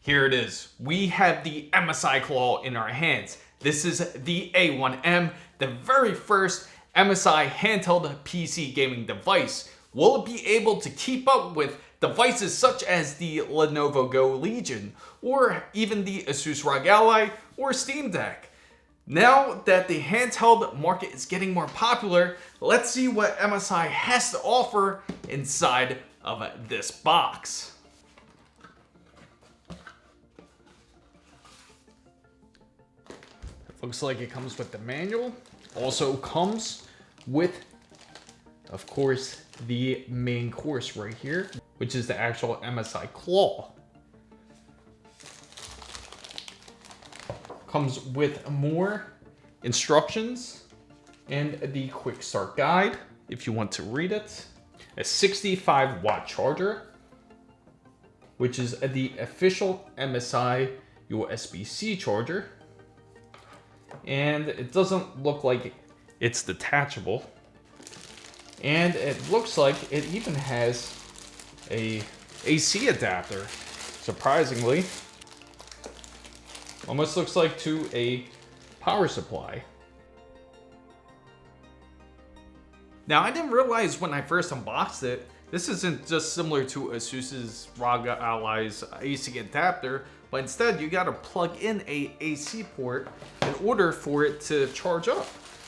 Here it is. We have the MSi Claw in our hands. This is the A1M, the very first MSI handheld PC gaming device. Will it be able to keep up with devices such as the Lenovo Go Legion, or even the Asus ROG Ally, or Steam Deck? Now that the handheld market is getting more popular, let's see what MSI has to offer inside of this box. Looks like it comes with the manual. Also comes with, of course, the main course right here, which is the actual MSi Claw. Comes with more instructions and the quick start guide if you want to read it. A 65-watt charger, which is the official MSI USB-C charger. And it doesn't look like it's detachable. And it looks like it even has a AC adapter, surprisingly. Almost looks like to a power supply. Now, I didn't realize when I first unboxed it, this isn't just similar to Asus's ROG Ally's AC adapter, but instead you gotta plug in a AC port in order for it to charge up.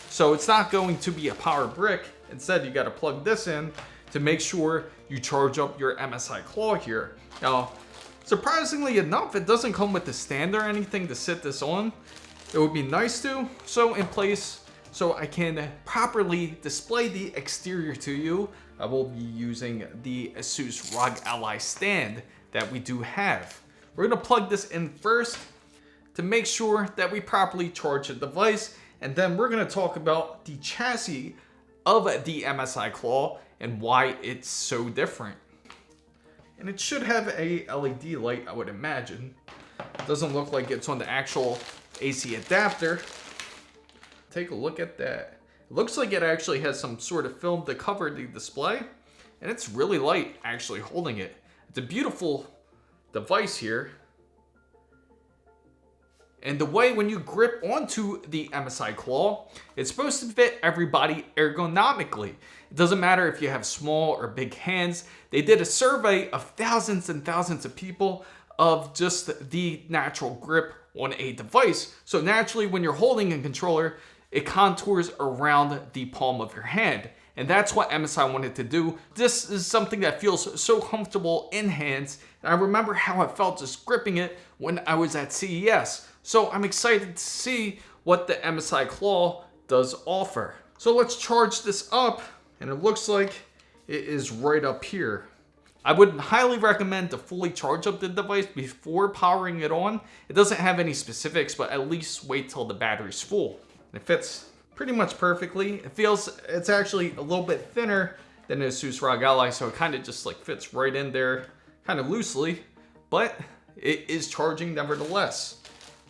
So it's not going to be a power brick. Instead, you gotta plug this in to make sure you charge up your MSi Claw here. Now, surprisingly enough, it doesn't come with the stand or anything to sit this on. It would be nice to, so in place, so I can properly display the exterior to you, I will be using the Asus ROG Ally stand that we do have. We're gonna plug this in first to make sure that we properly charge the device, and then we're gonna talk about the chassis of the MSi Claw and why it's so different. And it should have a LED light, I would imagine. It doesn't look like it's on the actual AC adapter. Take a look at that. It looks like it actually has some sort of film to cover the display, and it's really light actually holding it. It's a beautiful device here. And the way when you grip onto the MSi Claw, it's supposed to fit everybody ergonomically. It doesn't matter if you have small or big hands. They did a survey of thousands and thousands of people of just the natural grip on a device. So naturally, when you're holding a controller, it contours around the palm of your hand. And that's what MSI wanted to do. This is something that feels so comfortable in hands. And I remember how I felt just gripping it when I was at CES. So I'm excited to see what the MSi Claw does offer. So let's charge this up, and it looks like it is right up here. I would highly recommend to fully charge up the device before powering it on. It doesn't have any specifics, but at least wait till the battery's full. It fits pretty much perfectly. It's actually a little bit thinner than the Asus ROG Ally, so it kind of just like fits right in there kind of loosely, but it is charging nevertheless.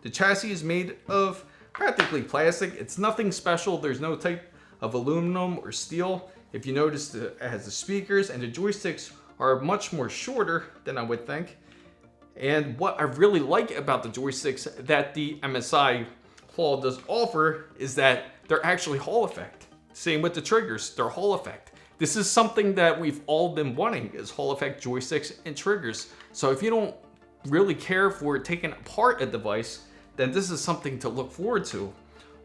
The chassis is made of practically plastic. It's nothing special. There's no type of aluminum or steel. If you notice, it has the speakers, and the joysticks are much more shorter than I would think. And what I really like about the joysticks that the MSi Claw does offer is that they're actually Hall effect. Same with the triggers, they're Hall effect. This is something that we've all been wanting, is Hall effect joysticks and triggers. So if you don't really care for taking apart a device, then this is something to look forward to.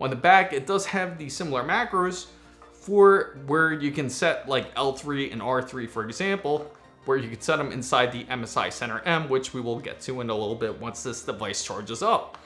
On the back, it does have the similar macros for where you can set like L3 and R3, for example, where you can set them inside the MSI Center M, which we will get to in a little bit once this device charges up.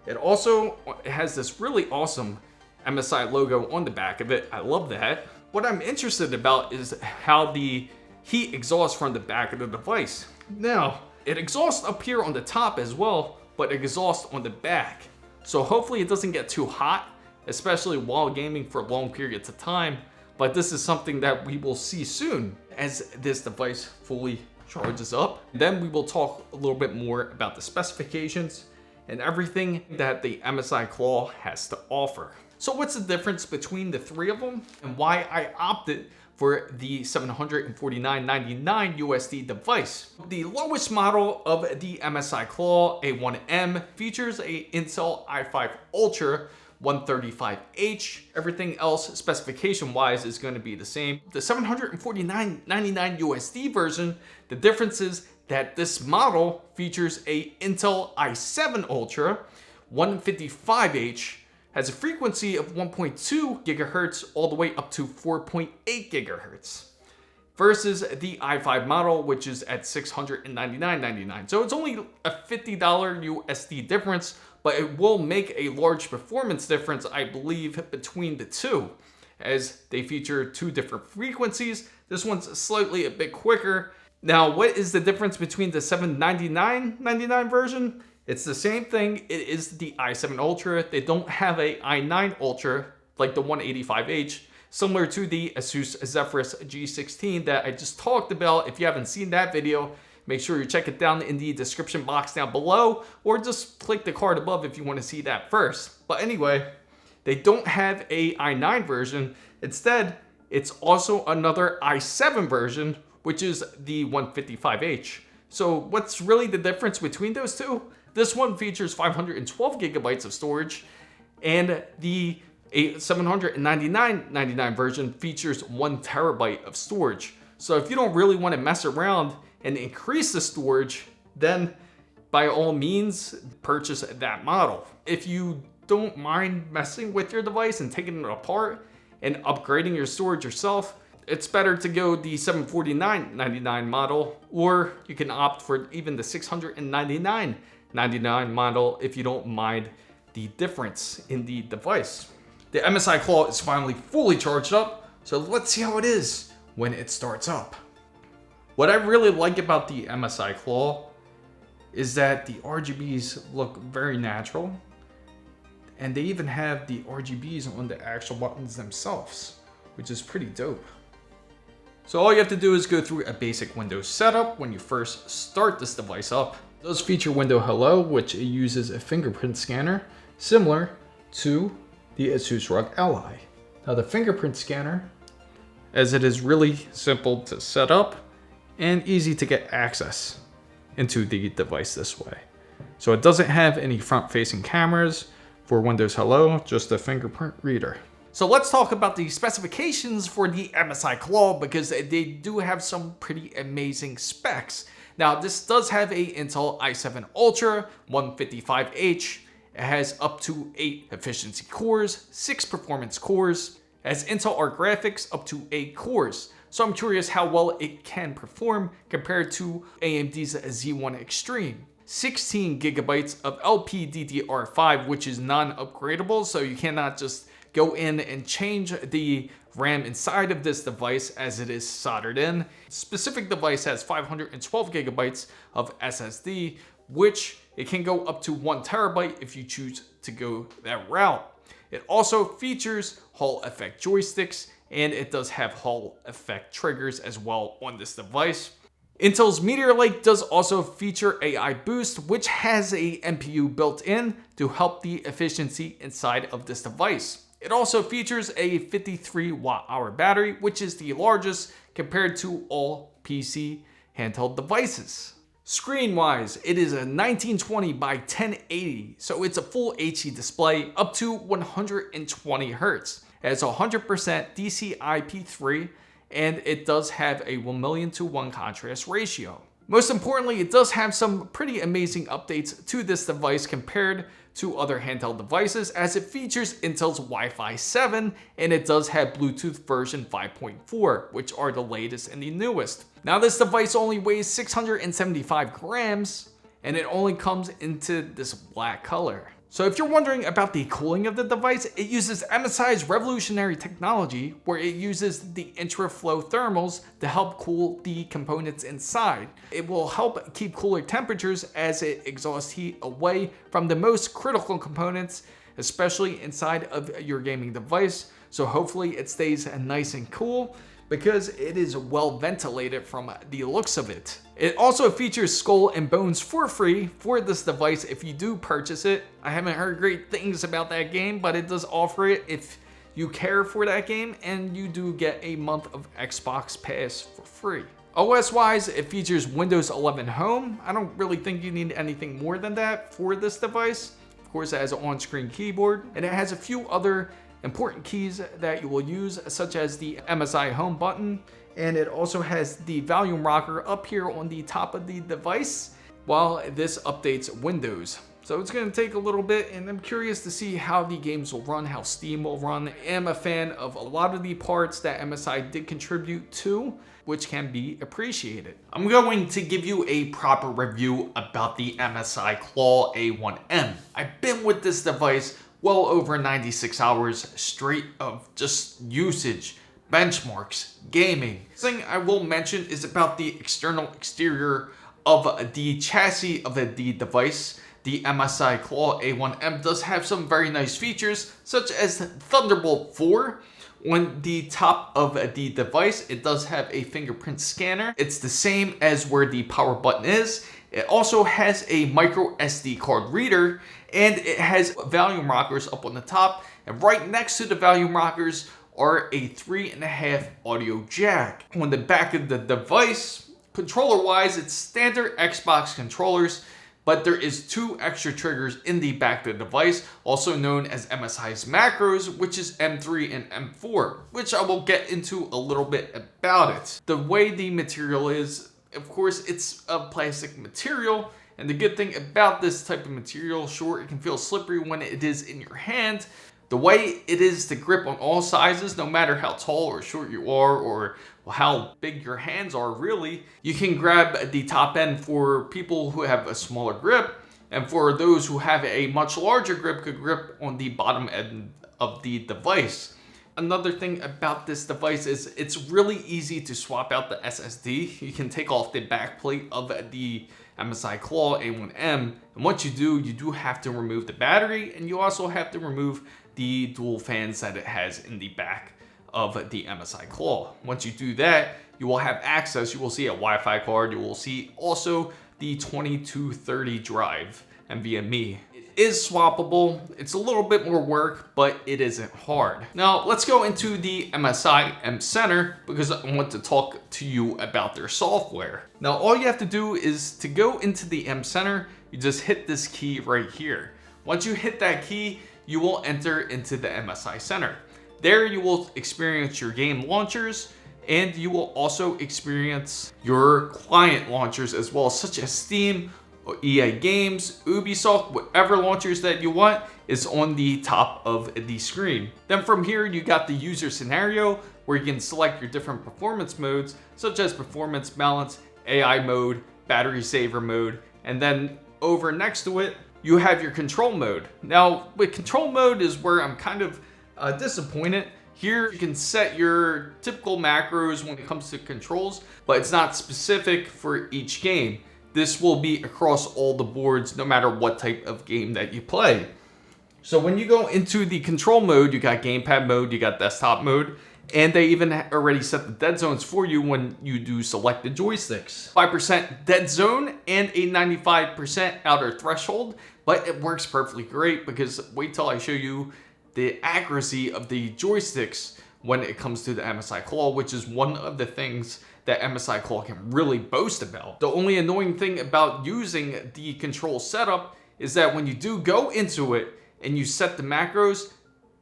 It also has this really awesome MSI logo on the back of it. I love that. What I'm interested about is how the heat exhausts from the back of the device. Now, it exhausts up here on the top as well, but it exhausts on the back. So hopefully it doesn't get too hot, especially while gaming for long periods of time. But this is something that we will see soon as this device fully charges up. Then we will talk a little bit more about the specifications and everything that the MSi Claw has to offer. So what's the difference between the three of them and why I opted for the $749.99 USD device. The lowest model of the MSI Claw, A1M, features a Intel i5 Ultra 135H. Everything else specification wise is going to be the same. The $749.99 USD version, the difference is that this model features a Intel i7 Ultra 155H, has a frequency of 1.2 gigahertz all the way up to 4.8 gigahertz, versus the i5 model, which is at $699.99. So it's only a $50 USD difference, but it will make a large performance difference, I believe, between the two, as they feature two different frequencies. This one's slightly a bit quicker. Now, what is the difference between the $799.99 version? It's the same thing. It is the i7 Ultra. They don't have a i9 Ultra like the 185H, similar to the Asus Zephyrus G16 that I just talked about. If you haven't seen that video, make sure you check it down in the description box down below, or just click the card above if you want to see that first. But anyway, they don't have a i9 version. Instead, it's also another i7 version, which is the 155H. So what's really the difference between those two? This one features 512 gigabytes of storage, and the $799.99 version features 1 terabyte of storage. So if you don't really want to mess around and increase the storage, then by all means, purchase that model. If you don't mind messing with your device and taking it apart and upgrading your storage yourself, it's better to go the $749.99 model, or you can opt for even the $699.99 model if you don't mind the difference in the device. The MSI Claw is finally fully charged up, so let's see how it is when it starts up. What I really like about the MSI Claw is that the RGBs look very natural, and they even have the RGBs on the actual buttons themselves, which is pretty dope. So all you have to do is go through a basic Windows setup when you first start this device up. It does feature Windows Hello, which uses a fingerprint scanner similar to the Asus ROG Ally. Now the fingerprint scanner, as it is really simple to set up and easy to get access into the device this way. So it doesn't have any front-facing cameras for Windows Hello, just a fingerprint reader. So let's talk about the specifications for the MSI Claw, because they do have some pretty amazing specs. Now, this does have a Intel i7 Ultra 155H. It has up to 8 efficiency cores, 6 performance cores. It has Intel Arc graphics up to 8 cores. So I'm curious how well it can perform compared to AMD's Z1 Extreme. 16 gigabytes of LPDDR5, which is non-upgradable, so you cannot just go in and change the RAM inside of this device as it is soldered in. Specific device has 512 gigabytes of SSD, which it can go up to 1 terabyte if you choose to go that route. It also features Hall effect joysticks, and it does have Hall effect triggers as well on this device. Intel's Meteor Lake does also feature AI Boost, which has a NPU built in to help the efficiency inside of this device. It also features a 53 watt-hour battery, which is the largest compared to all PC handheld devices. Screen-wise, it is a 1920 by 1080, so it's a full HD display up to 120 Hz. It has 100% DCI-P3, and it does have a 1,000,000:1 contrast ratio. Most importantly, it does have some pretty amazing updates to this device compared to other handheld devices, as it features Intel's Wi-Fi 7, and it does have Bluetooth version 5.4, which are the latest and the newest. Now, this device only weighs 675 grams, and it only comes into this black color. So if you're wondering about the cooling of the device, it uses MSI's revolutionary technology, where it uses the intra-flow thermals to help cool the components inside. It will help keep cooler temperatures as it exhausts heat away from the most critical components, especially inside of your gaming device. So hopefully it stays nice and cool, because it is well ventilated from the looks of it. It also features Skull and Bones for free for this device if you do purchase it. I haven't heard great things about that game, but it does offer it if you care for that game, and you do get a month of Xbox Pass for free. OS wise, it features Windows 11 Home. I don't really think you need anything more than that for this device. Of course, it has an on-screen keyboard, and it has a few other important keys that you will use, such as the MSI Home button, and it also has the volume rocker up here on the top of the device while this updates Windows. So it's going to take a little bit, and I'm curious to see how the games will run, how Steam will run. I am a fan of a lot of the parts that MSI did contribute to, which can be appreciated. I'm going to give you a proper review about the MSi Claw A1M. I've been with this device well over 96 hours straight of just usage, benchmarks, gaming. The thing I will mention is about the exterior of the chassis of the device. The MSi Claw A1M does have some very nice features, such as Thunderbolt 4. On the top of the device, it does have a fingerprint scanner. It's the same as where the power button is. It also has a micro SD card reader, and it has volume rockers up on the top. And right next to the volume rockers are a 3.5 audio jack. On the back of the device, controller-wise, it's standard Xbox controllers, but there is 2 extra triggers in the back of the device, also known as MSI's macros, which is M3 and M4, which I will get into a little bit about it. The way the material is, of course, it's a plastic material, and the good thing about this type of material, sure, it can feel slippery when it is in your hand. The way it is to grip on all sizes, no matter how tall or short you are, or how big your hands are, really, you can grab the top end for people who have a smaller grip, and for those who have a much larger grip, could grip on the bottom end of the device. Another thing about this device is it's really easy to swap out the SSD. You can take off the back plate of the MSi Claw A1M, and once you do have to remove the battery, and you also have to remove the dual fans that it has in the back of the MSi Claw. Once you do that, you will have access. You will see a Wi-Fi card. You will see also the 2230 drive NVMe. It is swappable. It's a little bit more work, but it isn't hard. Now let's go into the MSI M Center, because I want to talk to you about their software. Now all you have to do is to go into the M Center, you just hit this key right here. Once you hit that key, you will enter into the MSI Center. There you will experience your game launchers, and you will also experience your client launchers as well, such as Steam, or EA Games, Ubisoft, whatever launchers that you want is on the top of the screen. Then from here, you got the user scenario where you can select your different performance modes, such as performance balance, AI mode, battery saver mode, and then over next to it, you have your control mode. Now, with control mode is where I'm kind of disappointed. Here you can set your typical macros when it comes to controls, but it's not specific for each game. This will be across all the boards, no matter what type of game that you play. So when you go into the control mode, you got gamepad mode, you got desktop mode, and they even already set the dead zones for you when you do select the joysticks. 5% dead zone and a 95% outer threshold, but it works perfectly great because wait till I show you the accuracy of the joysticks when it comes to the MSi Claw, which is one of the things that MSi Claw can really boast about. The only annoying thing about using the control setup is that when you do go into it and you set the macros,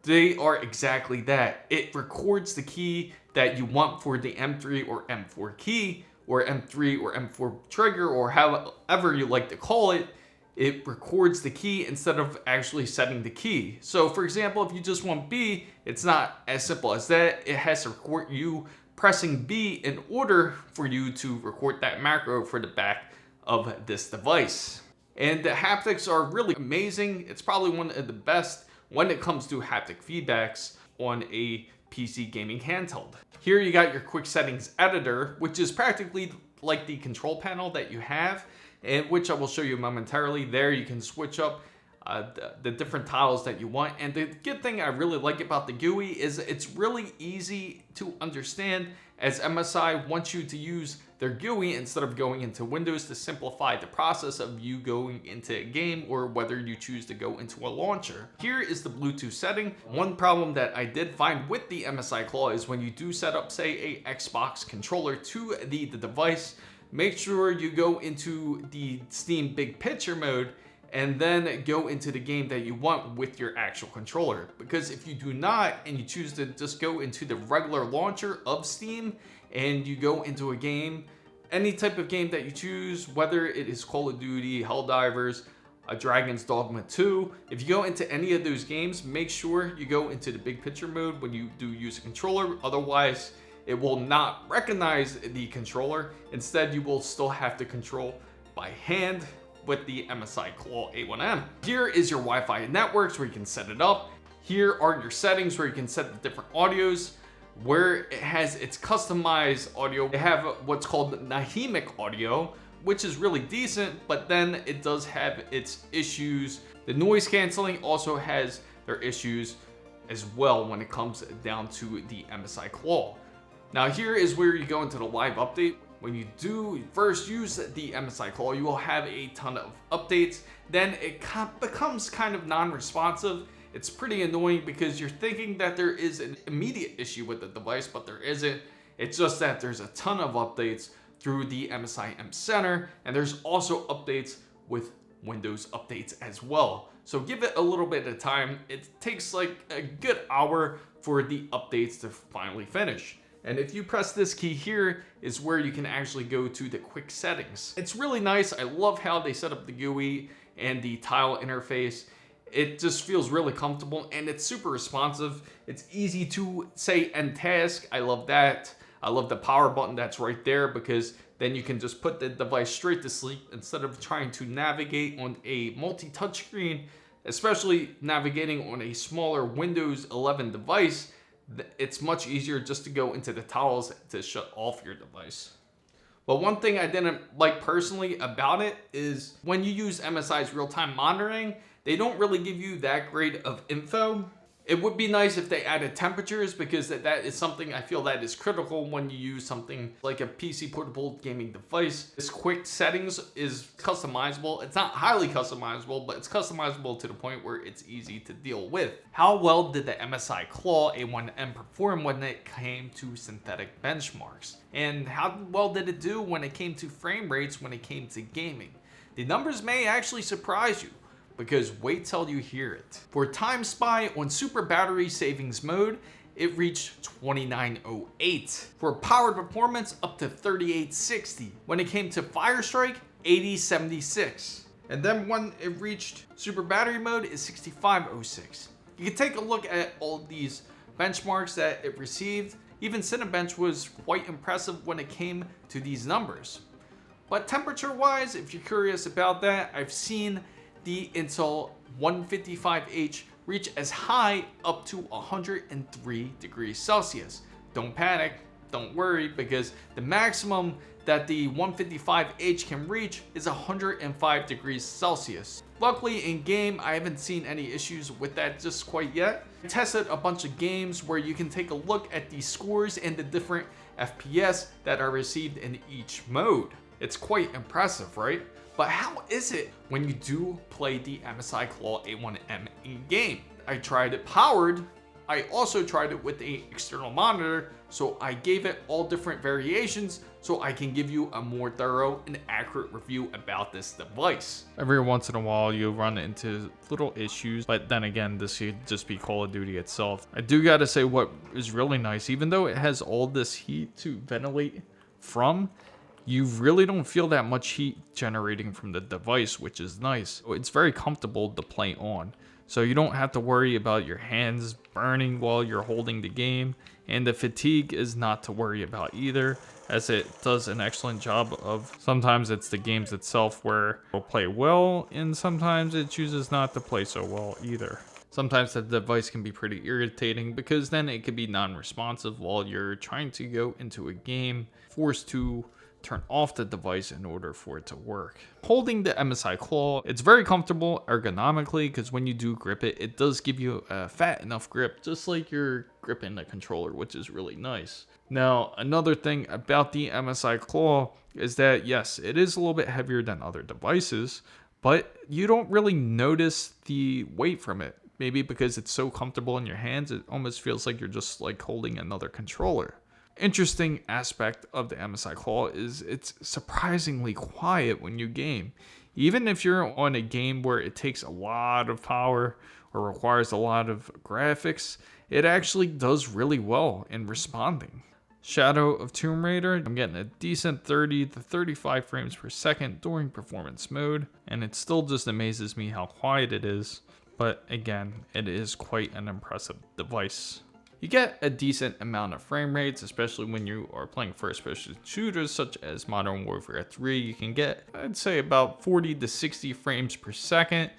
they are exactly that. It records the key that you want for the M3 or M4 key, or M3 or M4 trigger, or however you like to call it. It records the key instead of actually setting the key. So for example, if you just want B, it's not as simple as that. It has to record you pressing B in order for you to record that macro for the back of this device. And the haptics are really amazing. It's probably one of the best when it comes to haptic feedbacks on a PC gaming handheld. Here you got your quick settings editor, which is practically like the control panel that you have, and which I will show you momentarily. There you can switch up the different tiles that you want. And the good thing I really like about the GUI is it's really easy to understand, as MSI wants you to use their GUI instead of going into Windows to simplify the process of you going into a game or whether you choose to go into a launcher. Here is the Bluetooth setting. One problem that I did find with the MSI Claw is when you do set up, say, a Xbox controller to the device, make sure you go into the Steam Big Picture mode and then go into the game that you want with your actual controller. Because if you do not, and you choose to just go into the regular launcher of Steam, and you go into a game, any type of game that you choose, whether it is Call of Duty, Helldivers, Dragon's Dogma 2, if you go into any of those games, make sure you go into the big picture mode when you do use a controller. Otherwise, it will not recognize the controller. Instead, you will still have to control by hand with the MSI Claw A1M. Here is your Wi-Fi networks where you can set it up. Here are your settings where you can set the different audios, where it has its customized audio. They have what's called Nahimic audio, which is really decent, but then it does have its issues. The noise canceling also has their issues as well when it comes down to the MSI Claw. Now here is where you go into the live update. When you do first use the MSI Claw, you will have a ton of updates. Then it becomes kind of non-responsive. It's pretty annoying because you're thinking that there is an immediate issue with the device, but there isn't. It's just that there's a ton of updates through the MSI M Center, and there's also updates with Windows updates as well. So give it a little bit of time. It takes like a good hour for the updates to finally finish. And if you press this key here is where you can actually go to the quick settings. It's really nice. I love how they set up the GUI and the tile interface. It just feels really comfortable and it's super responsive. It's easy to say end task. I love that. I love the power button that's right there because then you can just put the device straight to sleep instead of trying to navigate on a multi-touch screen, especially navigating on a smaller Windows 11 device. It's much easier just to go into the tiles to shut off your device. But one thing I didn't like personally about it is when you use MSI's real-time monitoring, they don't really give you that great of info. It would be nice if they added temperatures because that is something I feel that is critical when you use something like a PC portable gaming device. This quick settings is customizable. It's not highly customizable, but it's customizable to the point where it's easy to deal with. How well did the MSI Claw A1M perform when it came to synthetic benchmarks? And how well did it do when it came to frame rates when it came to gaming? The numbers may actually surprise you, because wait till you hear it. For Time Spy on Super Battery Savings Mode, it reached 2908. For powered performance, up to 3860. When it came to Fire Strike, 8076. And then when it reached Super Battery Mode, is 6506. You can take a look at all these benchmarks that it received. Even Cinebench was quite impressive when it came to these numbers. But temperature-wise, if you're curious about that, I've seen the Intel 155H reach as high up to 103 degrees Celsius. Don't panic, don't worry, because the maximum that the 155H can reach is 105 degrees Celsius. Luckily in game, I haven't seen any issues with that just quite yet. I tested a bunch of games where you can take a look at the scores and the different FPS that are received in each mode. It's quite impressive, right? But how is it when you do play the MSI Claw A1M in game? I tried it powered. I also tried it with an external monitor, so I gave it all different variations so I can give you a more thorough and accurate review about this device. Every once in a while you run into little issues, but then again, this should just be Call of Duty itself. I do gotta say what is really nice, even though it has all this heat to ventilate from, you really don't feel that much heat generating from the device, which is nice. It's very comfortable to play on. So you don't have to worry about your hands burning while you're holding the game. And the fatigue is not to worry about either, as it does an excellent job of, sometimes it's the games itself where it'll play well, and sometimes it chooses not to play so well either. Sometimes the device can be pretty irritating because then it can be non-responsive while you're trying to go into a game, forced to turn off the device in order for it to work. Holding the MSI Claw, it's very comfortable ergonomically because when you do grip it, it does give you a fat enough grip, just like you're gripping the controller, which is really nice. Now, another thing about the MSI Claw is that yes, it is a little bit heavier than other devices, but you don't really notice the weight from it. Maybe because it's so comfortable in your hands, it almost feels like you're just like holding another controller. Interesting aspect of the MSI Claw is it's surprisingly quiet when you game. Even if you're on a game where it takes a lot of power or requires a lot of graphics, it actually does really well in responding. Shadow of Tomb Raider, I'm getting a decent 30 to 35 frames per second during performance mode, and it still just amazes me how quiet it is. But again, it is quite an impressive device. You get a decent amount of frame rates, especially when you are playing first-person shooters such as Modern Warfare 3. You can get, I'd say, about 40 to 60 frames per second.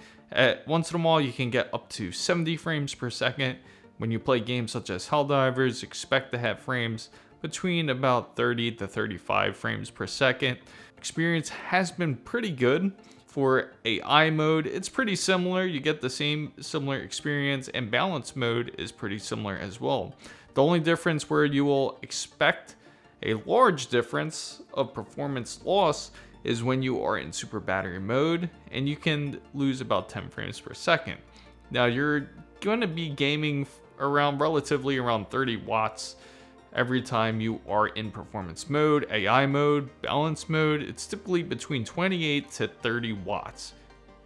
Once in a while, you can get up to 70 frames per second. When you play games such as Helldivers, expect to have frames between about 30 to 35 frames per second. Experience has been pretty good. For AI mode, it's pretty similar. You get the similar experience, and balance mode is pretty similar as well. The only difference where you will expect a large difference of performance loss is when you are in super battery mode, and you can lose about 10 frames per second. Now you're going to be gaming relatively around 30 watts every time you are in performance mode, AI mode, balance mode. It's typically between 28 to 30 watts.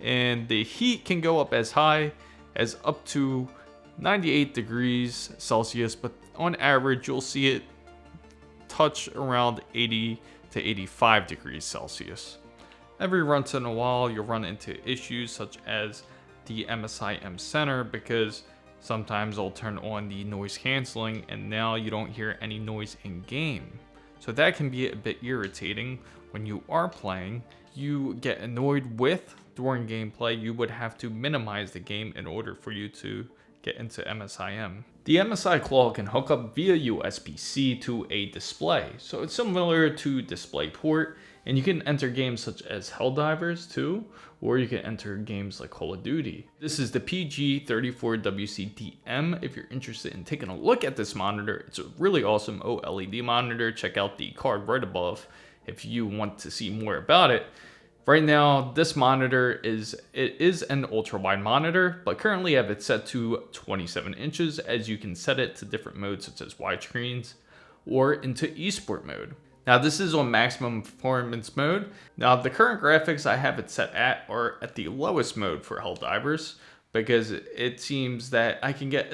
And the heat can go up as high as up to 98 degrees Celsius, but on average, you'll see it touch around 80 to 85 degrees Celsius. Every once in a while, you'll run into issues such as the MSI M Center because sometimes I'll turn on the noise canceling and now you don't hear any noise in game. So that can be a bit irritating when you are playing. You get annoyed with during gameplay, you would have to minimize the game in order for you to get into MSI M. The MSI Claw can hook up via USB-C to a display. So it's similar to DisplayPort, and you can enter games such as Helldivers too, or you can enter games like Call of Duty. This is the PG34WCDM. If you're interested in taking a look at this monitor, it's a really awesome OLED monitor. Check out the card right above if you want to see more about it. Right now, this monitor is an ultra-wide monitor, but currently I have it set to 27 inches, as you can set it to different modes such as widescreens or into esport mode. Now this is on maximum performance mode. Now the current graphics I have it set at are at the lowest mode for Helldivers, because it seems that I can get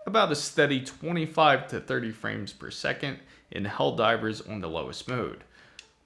about a steady 25 to 30 frames per second in Helldivers on the lowest mode.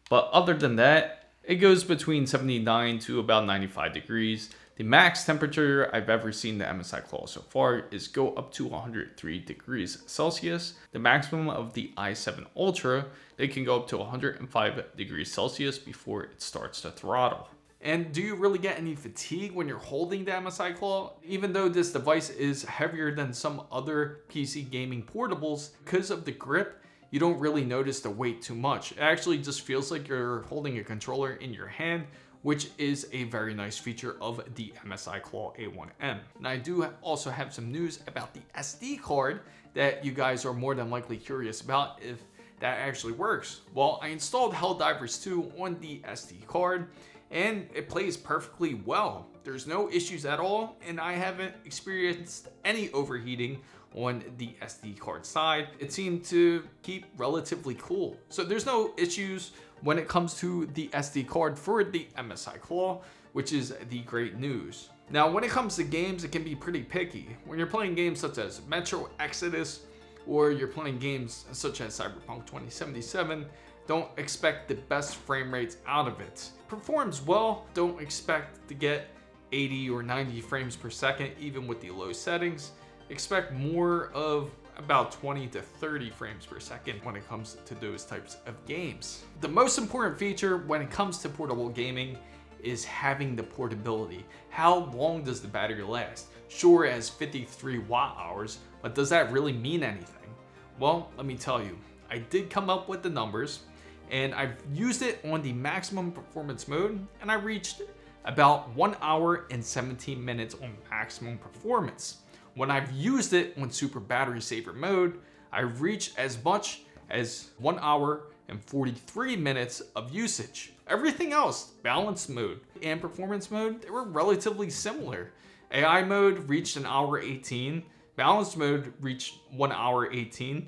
But other than that, it goes between 79 to about 95 degrees. The max temperature I've ever seen the MSI Claw so far is go up to 103 degrees Celsius. The maximum of the i7 Ultra, it can go up to 105 degrees Celsius before it starts to throttle. And do you really get any fatigue when you're holding the MSI Claw? Even though this device is heavier than some other PC gaming portables, because of the grip, you don't really notice the weight too much. It actually just feels like you're holding a controller in your hand, which is a very nice feature of the MSI Claw A1M. And I do also have some news about the SD card that you guys are more than likely curious about if that actually works. Well, I installed Helldivers 2 on the SD card, and it plays perfectly well. There's no issues at all, and I haven't experienced any overheating on the SD card side. It seemed to keep relatively cool. So there's no issues when it comes to the SD card for the MSI Claw, which is the great news. Now, when it comes to games, it can be pretty picky. When you're playing games such as Metro Exodus, or you're playing games such as Cyberpunk 2077, don't expect the best frame rates out of it. Performs well, don't expect to get 80 or 90 frames per second, even with the low settings. Expect more of about 20 to 30 frames per second when it comes to those types of games. The most important feature when it comes to portable gaming is having the portability. How long does the battery last? Sure, it has 53 watt hours, but does that really mean anything? Well, let me tell you, I did come up with the numbers, and I've used it on the maximum performance mode, and I reached about 1 hour and 17 minutes on maximum performance. When I've used it on super battery saver mode, I've reached as much as 1 hour and 43 minutes of usage. Everything else, balanced mode and performance mode, they were relatively similar. AI mode reached 1 hour 18, balanced mode reached 1 hour 18,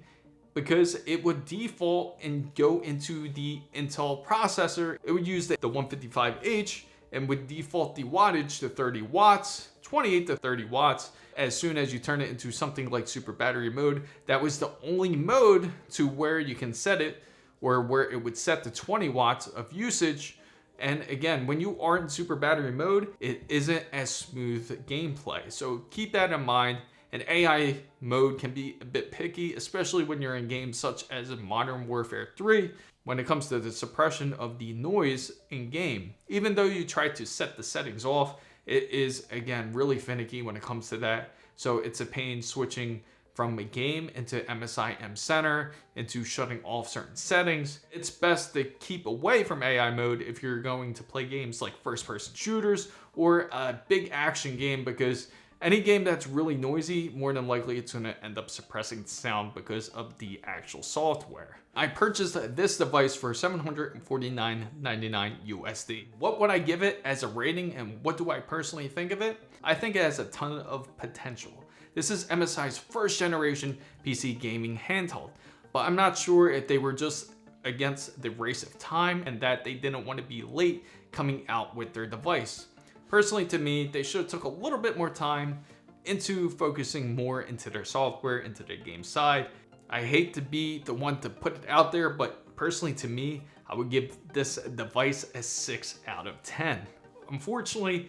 because it would default and go into the Intel processor. It would use the 155H and would default the wattage to 30 watts, 28 to 30 watts. As soon as you turn it into something like super battery mode, that was the only mode to where you can set it, or where it would set to 20 watts of usage. And again, when you are in super battery mode, it isn't as smooth gameplay. So keep that in mind. And AI mode can be a bit picky, especially when you're in games such as Modern Warfare 3, when it comes to the suppression of the noise in game. Even though you try to set the settings off, it is, again, really finicky when it comes to that. So it's a pain switching from a game into MSI M Center, into shutting off certain settings. It's best to keep away from AI mode if you're going to play games like first-person shooters or a big action game, because any game that's really noisy, more than likely it's going to end up suppressing sound because of the actual software. I purchased this device for $749.99 USD. What would I give it as a rating, and what do I personally think of it? I think it has a ton of potential. This is MSI's first generation PC gaming handheld, but I'm not sure if they were just against the race of time and that they didn't want to be late coming out with their device. Personally, to me, they should have took a little bit more time into focusing more into their software, into their game side. I hate to be the one to put it out there, but personally to me, I would give this device a 6 out of 10. Unfortunately,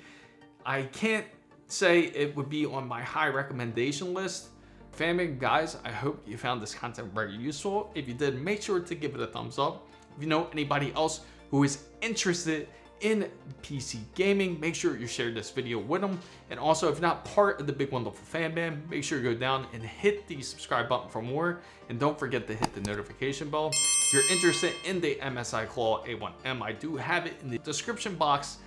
I can't say it would be on my high recommendation list. Family guys, I hope you found this content very useful. If you did, make sure to give it a thumbs up. If you know anybody else who is interested in PC gaming, make sure you share this video with them. And also, if you're not part of the Big Wonderful Fan Band, make sure you go down and hit the subscribe button for more. And don't forget to hit the notification bell. If you're interested in the MSi Claw A1M, I do have it in the description box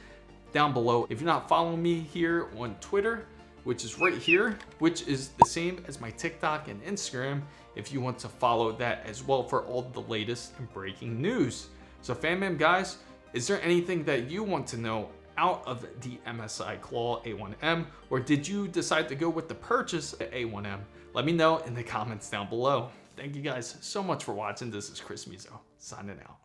down below. If you're not following me here on Twitter, which is right here, which is the same as my TikTok and Instagram, if you want to follow that as well for all the latest and breaking news. So fam guys, is there anything that you want to know out of the MSi Claw A1M, or did you decide to go with the purchase of A1M? Let me know in the comments down below. Thank you guys so much for watching. This is Chris Mizo, signing out.